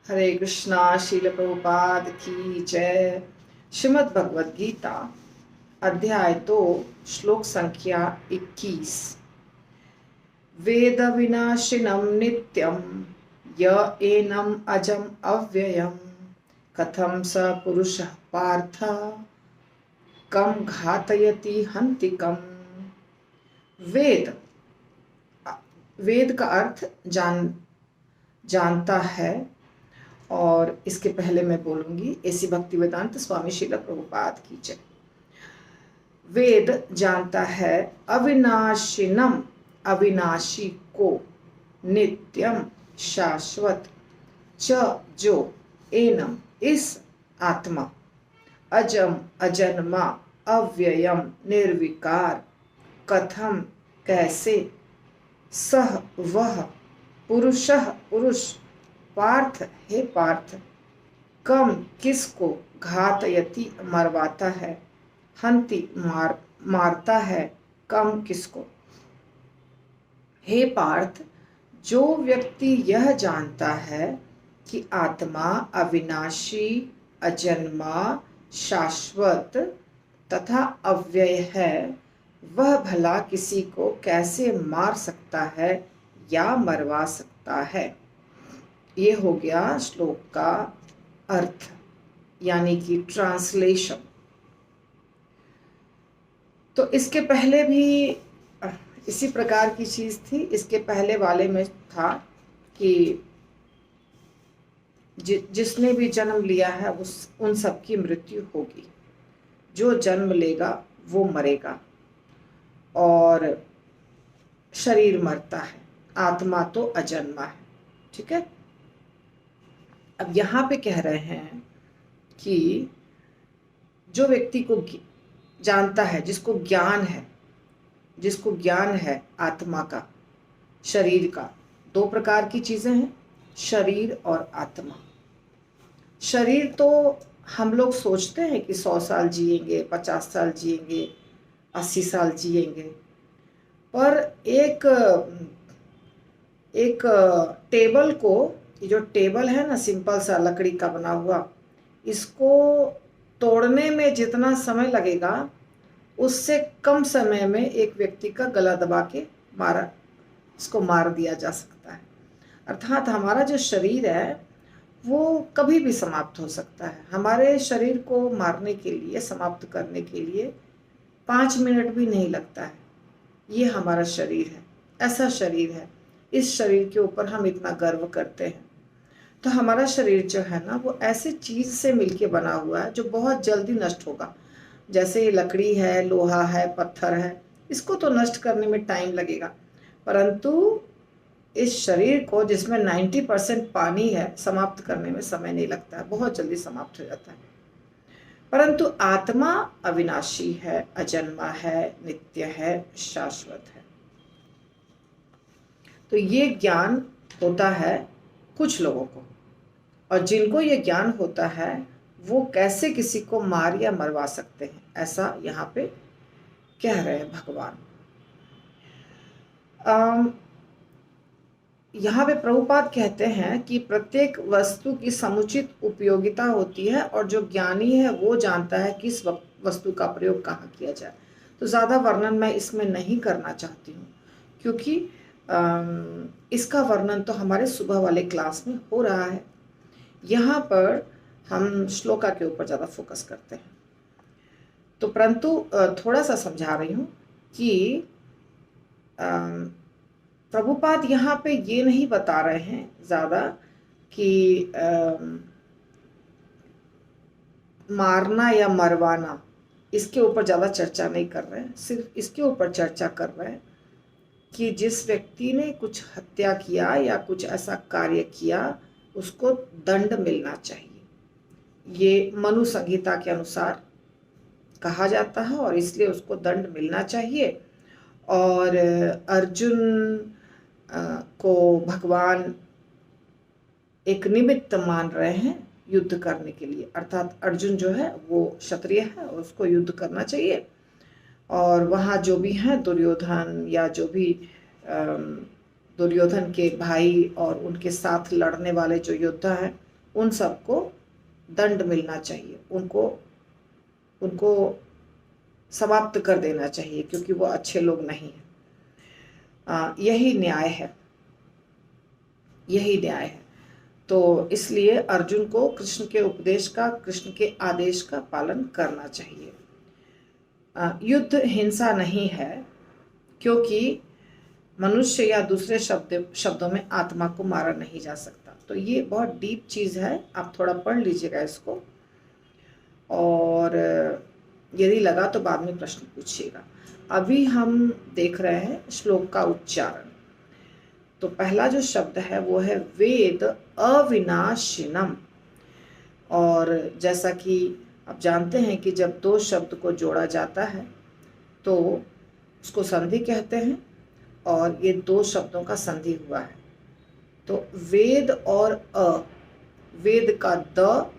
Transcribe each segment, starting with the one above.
हरे कृष्णा। शील प्रभुपाद की जय। श्रीमद् भगवद गीता अध्याय 2 श्लोक संख्या 21। वेद विनाशिनम नित्यम य एनम अजम अव्ययम कथम स पुरुषः पार्थ कम घातयति हन्तिकम। वेद वेद का अर्थ जानता है, और इसके पहले मैं बोलूंगी ऐसी भक्ति वेदांत स्वामी श्रील प्रभुपाद की जय। वेद जानता है अविनाशिनम, अविनाशी को, नित्यम शाश्वत, च जो, एनम इस आत्मा, अजम अजन्मा, अव्ययम निर्विकार, कथम कैसे, सह वह, पुरुषः पुरुष, पार्थ हे पार्थ, कम किसको, घातयति मरवाता है, हंति मारता है, कम किसको। हे पार्थ, जो व्यक्ति यह जानता है कि आत्मा अविनाशी, अजन्मा, शाश्वत तथा अव्यय है, वह भला किसी को कैसे मार सकता है या मरवा सकता है। ये हो गया श्लोक का अर्थ, यानी कि ट्रांसलेशन। तो इसके पहले भी इसी प्रकार की चीज थी। इसके पहले वाले में था कि जिसने भी जन्म लिया है उन सबकी मृत्यु होगी। जो जन्म लेगा वो मरेगा, और शरीर मरता है, आत्मा तो अजन्मा है। ठीक है। अब यहाँ पे कह रहे हैं कि जो व्यक्ति को जानता है, जिसको ज्ञान है आत्मा का, शरीर का, दो प्रकार की चीजें हैं, शरीर और आत्मा। शरीर तो हम लोग सोचते हैं कि 100 साल जिएंगे, 50 साल जिएंगे, 80 साल जिएंगे, पर एक टेबल को, ये जो टेबल है ना, सिंपल सा लकड़ी का बना हुआ, इसको तोड़ने में जितना समय लगेगा उससे कम समय में एक व्यक्ति का गला दबा के इसको मार दिया जा सकता है। अर्थात हमारा जो शरीर है वो कभी भी समाप्त हो सकता है। हमारे शरीर को मारने के लिए, समाप्त करने के लिए 5 मिनट भी नहीं लगता है। ये हमारा शरीर है, ऐसा शरीर है। इस शरीर के ऊपर हम इतना गर्व करते हैं। तो हमारा शरीर जो है ना, वो ऐसे चीज से मिलके बना हुआ है जो बहुत जल्दी नष्ट होगा। जैसे लकड़ी है, लोहा है, पत्थर है, इसको तो नष्ट करने में टाइम लगेगा, परंतु इस शरीर को, जिसमें 90% पानी है, समाप्त करने में समय नहीं लगता है, बहुत जल्दी समाप्त हो जाता है। परंतु आत्मा अविनाशी है, अजन्मा है, नित्य है, शाश्वत है। तो ये ज्ञान होता है कुछ लोगों को, और जिनको ये ज्ञान होता है वो कैसे किसी को मार या मरवा सकते हैं, ऐसा यहाँ पे कह रहे हैं भगवान। यहाँ पे प्रभुपाद कहते हैं कि प्रत्येक वस्तु की समुचित उपयोगिता होती है, और जो ज्ञानी है वो जानता है किस वस्तु का प्रयोग कहाँ किया जाए। तो ज़्यादा वर्णन मैं इसमें नहीं करना चाहती हूँ, क्योंकि इसका वर्णन तो हमारे सुबह वाले क्लास में हो रहा है। यहाँ पर हम श्लोका के ऊपर ज़्यादा फोकस करते हैं। तो परंतु थोड़ा सा समझा रही हूँ कि प्रभुपाद यहाँ पे ये नहीं बता रहे हैं ज़्यादा कि मारना या मरवाना, इसके ऊपर ज़्यादा चर्चा नहीं कर रहे हैं। सिर्फ इसके ऊपर चर्चा कर रहे हैं कि जिस व्यक्ति ने कुछ हत्या किया या कुछ ऐसा कार्य किया, उसको दंड मिलना चाहिए। ये मनु संहिता के अनुसार कहा जाता है, और इसलिए उसको दंड मिलना चाहिए। और अर्जुन को भगवान एक निमित्त मान रहे हैं युद्ध करने के लिए। अर्थात अर्जुन जो है वो क्षत्रिय है, और उसको युद्ध करना चाहिए। और वहाँ जो भी हैं दुर्योधन, या जो भी दुर्योधन के भाई और उनके साथ लड़ने वाले जो योद्धा हैं, उन सबको दंड मिलना चाहिए, उनको समाप्त कर देना चाहिए, क्योंकि वो अच्छे लोग नहीं हैं। यही न्याय है, यही न्याय है। तो इसलिए अर्जुन को कृष्ण के उपदेश का, कृष्ण के आदेश का पालन करना चाहिए। युद्ध हिंसा नहीं है, क्योंकि मनुष्य या दूसरे शब्दों में आत्मा को मारा नहीं जा सकता। तो ये बहुत डीप चीज़ है, आप थोड़ा पढ़ लीजिएगा इसको, और यदि लगा तो बाद में प्रश्न पूछिएगा। अभी हम देख रहे हैं श्लोक का उच्चारण। तो पहला जो शब्द है वो है वेद अविनाशिनम। और जैसा कि आप जानते हैं कि जब दो शब्द को जोड़ा जाता है तो उसको संधि कहते हैं, और ये दो शब्दों का संधि हुआ है। तो वेद और वेद का द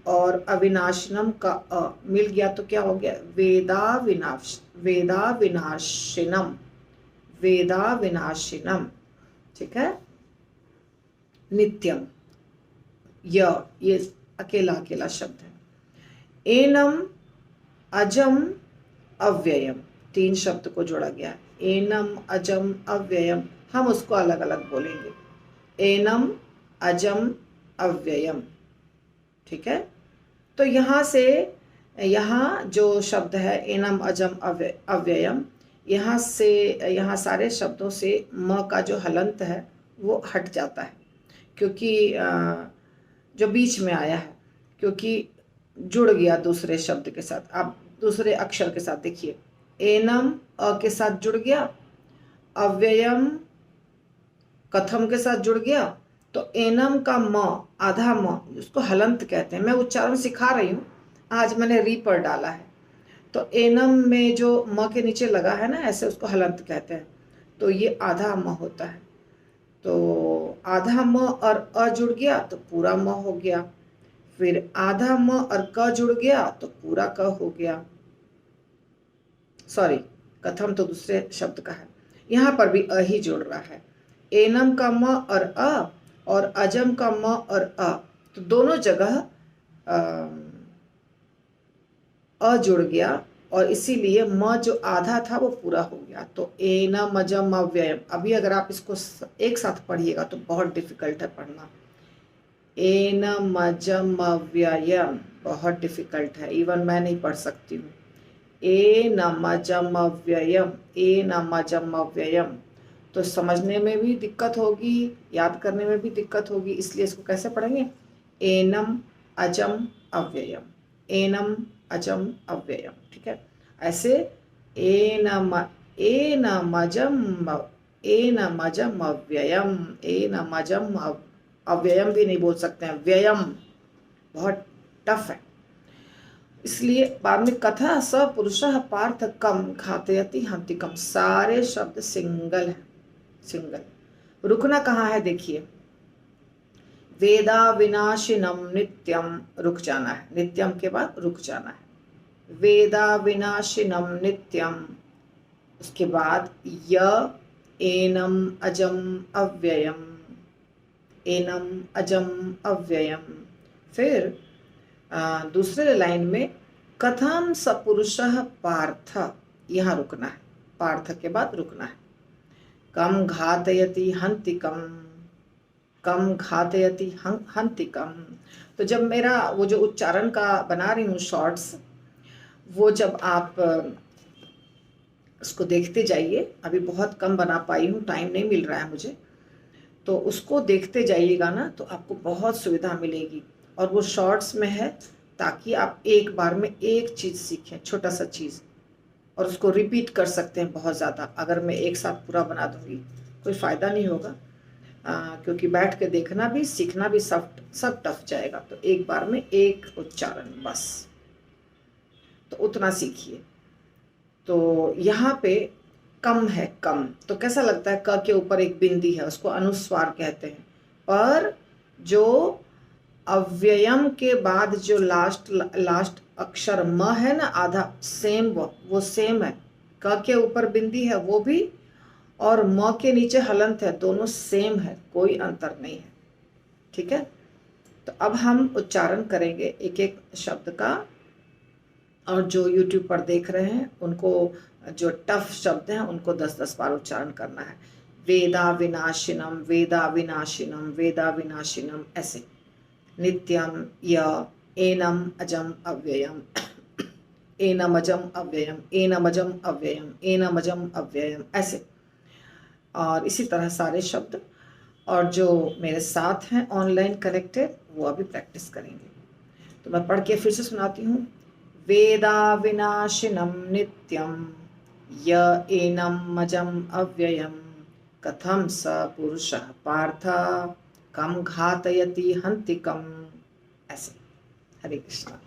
और अविनाशिनम का मिल गया तो क्या हो गया? वेदाविनाशिनम, वेदाविनाशिनम। ठीक है। नित्यम, ये अकेला अकेला शब्द है। एनम अजम अव्ययम, तीन शब्द को जोड़ा गया है। एनम अजम अव्ययम, हम उसको अलग अलग बोलेंगे। एनम अजम अव्ययम। ठीक है। तो यहाँ से, यहाँ जो शब्द है एनम अजम अव्ययम, यहाँ से, यहाँ सारे शब्दों से म का जो हलंत है वो हट जाता है, क्योंकि जो बीच में आया है, क्योंकि जुड़ गया दूसरे शब्द के साथ। आप दूसरे अक्षर के साथ देखिए, एनम अ के साथ जुड़ गया, अव्ययम कथम के साथ जुड़ गया, तो एनम का म, आधा म, उसको हलंत कहते हैं। मैं उच्चारण सिखा रही हूँ, आज मैंने री पर डाला है। तो एनम में जो म के नीचे लगा है ना, ऐसे उसको हलंत कहते हैं। तो ये आधा म होता है। तो आधा म और अ जुड़ गया तो पूरा म हो गया, फिर आधा म और क जुड़ गया तो पूरा क हो गया। सॉरी, कथम तो दूसरे शब्द का है, यहाँ पर भी अ ही जुड़ रहा है। एनम का म और अ, और अजम का म और अ, तो दोनों जगह अ जुड़ गया, और इसीलिए म जो आधा था वो पूरा हो गया। तो एनम अजम अव्ययम। अभी अगर आप इसको एक साथ पढ़िएगा तो बहुत डिफिकल्ट है पढ़ना। एनम अजम अव्ययम बहुत डिफिकल्ट है, इवन मैं नहीं पढ़ सकती हूँ। एनम अजम अव्ययम, एनम अजम अव्ययम। तो समझने में भी दिक्कत होगी, याद करने में भी दिक्कत होगी, इसलिए इसको कैसे पढ़ेंगे? एनम अजम अव्ययम, एनम अजम अव्ययम। ठीक है। ऐसे एनम अजम, एनम अजम अव्ययम, एनम अजम अव्ययम भी नहीं बोल सकते हैं, व्ययम बहुत टफ है। इसलिए बाद में कथा स पुरुषः पार्थ कम घातयति हन्ति कम, सारे शब्द सिंगल है, सिंगल। रुकना कहाँ है देखिए, वेदा विनाशिनम नित्यम, रुक जाना है, नित्यम के बाद रुक जाना है। वेदा विनाशिनम नित्यम, उसके बाद य एनम अजम अव्ययम, एनम अजम अव्ययम। फिर दूसरे लाइन में कथम सपुरुषः पार्थ, यहाँ रुकना है, पार्थ के बाद रुकना है। कम घातयति हन्ति कम, कम घातयति हन्ति कम। तो जब मेरा वो जो उच्चारण का बना रही हूँ शॉर्ट्स, वो जब आप उसको देखते जाइए, अभी बहुत कम बना पाई हूँ, टाइम नहीं मिल रहा है मुझे, तो उसको देखते जाइएगा ना तो आपको बहुत सुविधा मिलेगी। और वो शॉर्ट्स में है ताकि आप एक बार में एक चीज़ सीखें, छोटा सा चीज़, और उसको रिपीट कर सकते हैं बहुत ज़्यादा। अगर मैं एक साथ पूरा बना दूंगी कोई फ़ायदा नहीं होगा, क्योंकि बैठ के देखना भी सीखना भी सब टफ जाएगा। तो एक बार में एक उच्चारण बस, तो उतना सीखिए। तो यहाँ पे कम है, कम तो कैसा लगता है? क के ऊपर एक बिंदी है, उसको अनुस्वार कहते हैं। पर जो अव्ययम के बाद जो लास्ट अक्षर म है ना, आधा, सेम वो सेम है। क के ऊपर बिंदी है वो भी, और म के नीचे हलंत है, दोनों सेम है, कोई अंतर नहीं है। ठीक है। तो अब हम उच्चारण करेंगे एक एक शब्द का, और जो YouTube पर देख रहे हैं उनको जो टफ शब्द हैं उनको 10-10 बार उच्चारण करना है। वेदा विनाशिनम, वेदा विनाशिनम, वेदा विनाशिनम, ऐसे। नित्यम, य, एनम अजम अव्ययम, एनम अजम अव्ययम, एनम अजम अव्ययम, एनम अजम अव्ययम, ऐसे। और इसी तरह सारे शब्द। और जो मेरे साथ हैं ऑनलाइन कनेक्टेड वो अभी प्रैक्टिस करेंगे। तो मैं पढ़ के फिर से सुनाती हूँ। वेदा विनाशिनम नित्यम, य एनम अजम अव्ययम, कथम स पुरुषः पार्थ कम घातयति हन्तिकम्, ऐसे। हरे कृष्णा।